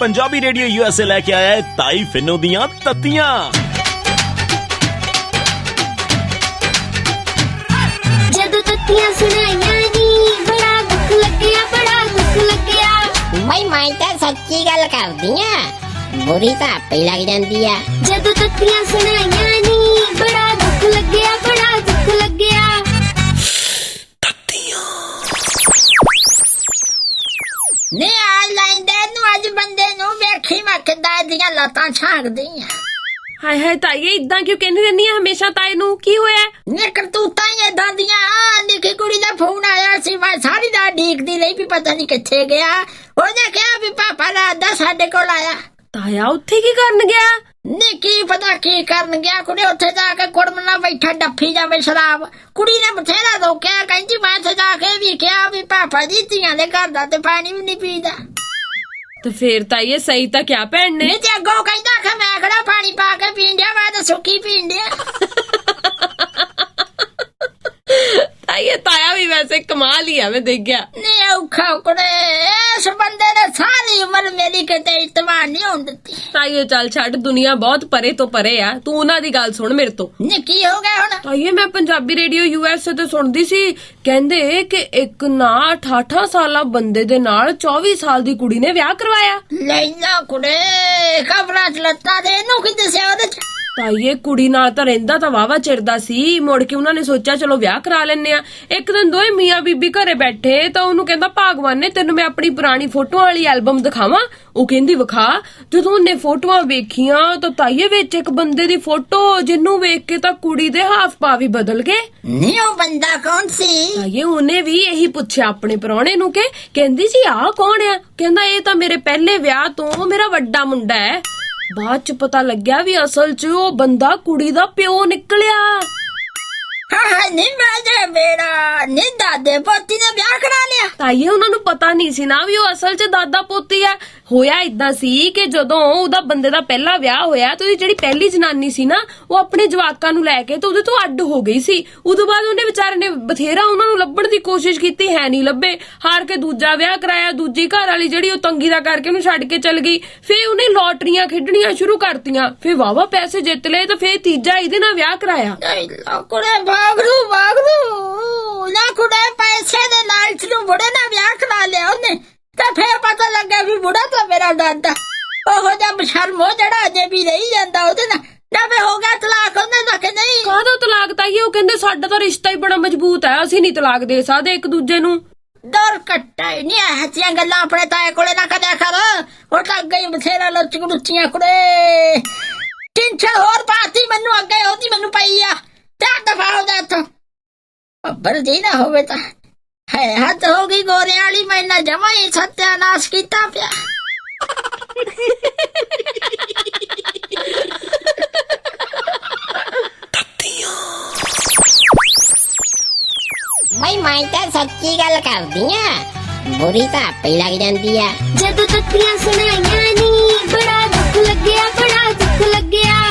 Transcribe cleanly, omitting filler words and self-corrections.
Punjabi radio USA लेके आया है ताई फिनो दियां तत्तियां। जदों तत्तियां सुनाइयां नी बड़ा दुख लग्या, बड़ा दुख लग्या। भाई मैं तो सच्ची गल करदी आ, बुरी तो आपे लग जांदी आ। जदों तत्तियां सुनाइयां नी बड़ा दुख लग्या, बड़ा दुख लग्या। नी आज लाइंदे नू अज बंदे नू वेखी मैं किदां दियां लत्तां छांगदी आ। हाय हाय ताईए इदां क्यों कहनी रहनी है हमेशा ताई नू की होया? नी करतूतां ही इदां दियां। निक्की कुड़ी दा फोन आया सी, मैं सारी रात ढीकदी रही भी पता नहीं कित्थे गया। ओने कहा भी पापा रात दा साडे कोल आया। ताया उत्थे की करन गया? नी की पता की करन गया, कुड़ी उत्थे जाके कुड़मना बैठा डफी जावे शराब। कुड़ी ने बथेरा रोकिया, कहंदी मैं उत्थे जाके भी कहा भी पापा जी तियां दे घर दा ते पानी भी नहीं पीदा। तो फिर ताईए सही तां क्या भैन ने? नी ते अगों कहंदा कि मैं खड़ा पानी पा के पीन दिया, मैं तो सुक्की पीन दिया। ताईए ताया भी वैसे कमाल ही है, मैं देख गया। नी औखा कुड़े इस बंदे ने सारी उम्र मेरी किते इस्तेमाल नहीं होन दित्ती। ताईए चल छੱਡ, दुनिया बहुत परे तो परे आ, तू उन्हां दी गल सुन मेरे तो। नी की हो गया हुण? ताईए मैं पंजाबी रेडियो यूएसए ते सुनदी सी, कहंदे कि एक ना 18 साला बंदे दे नाल 24 साल दी कुड़ी ने विआह करवाया। लैला कुड़े खबरां च लत्तां दे इनू की दस्सिया ओदे च? ताईए कुड़ी नाल तां रहिंदा तां वावा चिरदा सी, मुड़ के उन्हां ने सोचा चलो विआह करा लैने आ। एक दिन दोए मियां बीबी घरे बैठे तां ओनू कहंदा भागवान ने तेनू मैं अपनी पुरानी फोटोआं वाली एल्बम दिखावां? ओ कहंदी विखा। जदों ओने फोटोआं वेखियां तां ताईए विच एक बंदे दी फोटो, जिन्नू वेख के तां कुड़ी दे हाफ पाव ही बदल गए। नी ओ बंदा कौन सी? ताईए ओने भी यही पुछया अपने परौणे नू के कहंदी सी आ कौन आ? कहंदा ए तां मेरे पहले विआह तो मेरा वड्डा मुंडा है। बाद च पता लग्या भी असल च ओ बंदा कुड़ी दा प्यो निकलिया। हाँ नी मैं बेड़ा नी दादे पोती ने ब्याह करा लिया। ताइये उन्हां नू पता नहीं सी ना भी ओ असल च दादा पोती है। होया इदां सी कि जदों ओदा बंदे दा पहला विआह होया ते ओदी जेहड़ी पहली जनानी सी ना, ओ अपने जवाकां नू लैके ते ओदे तो अड्ड हो गई सी। उदों बाद ओने विचारे ने बथेरा उन्हां नू लभण दी कोशिश कीती, है नहीं लभे। हार के दूजा विआह कराया, दूजी घर वाली जेहड़ी ओ तंगी दा करके ओनू छड्ड के चल गई। फिर ओने लॉटरियां खेडणियां शुरू करतियां, फिर वावा पैसे जित लए ते फिर तीजा इहदे नाल विआह कराया। कुड़े भागरू ना कुड़े पैसे दे लालच नू बुढ़े ना ब्याह करा लिया ओने, ते फिर पता लगा भी बुढ़ा तो मेरा दादा ओहो जा बशर्म हो जड़ा अजे भी रही जांदा ओदे नाल। जब हो गया तलाक ओने दा कि नहीं? काहदा तलाक? ताइए ओ कहंदे साडा तां रिश्ता ही बड़ा मजबूत है, ਅਸੀਂ नहीं तलाक दे सकदे एक दूजे नू। डर कट्टा ही नहीं है तियां गल्लां अपने ताए कोले ना करिया कर। ओ लग गई बथेरा लुच गुड़ुचियां कुड़े। टेंशन होर पाती मैनू अगे ओदी मैनू पई आ, ते दफा हो जा इत्थों। अब्बर जी ना होवे तां है हद हो गई गोरियां वाली, मैं ना जमा ही सत्यानाश कीता पिया। मैं तो सच्ची गल करदी आ, बुरी तो आपे लग जांदी आ। जदों तत्तियां सुनाइयां नी बड़ा दुख लग्या, बड़ा दुख लग्या।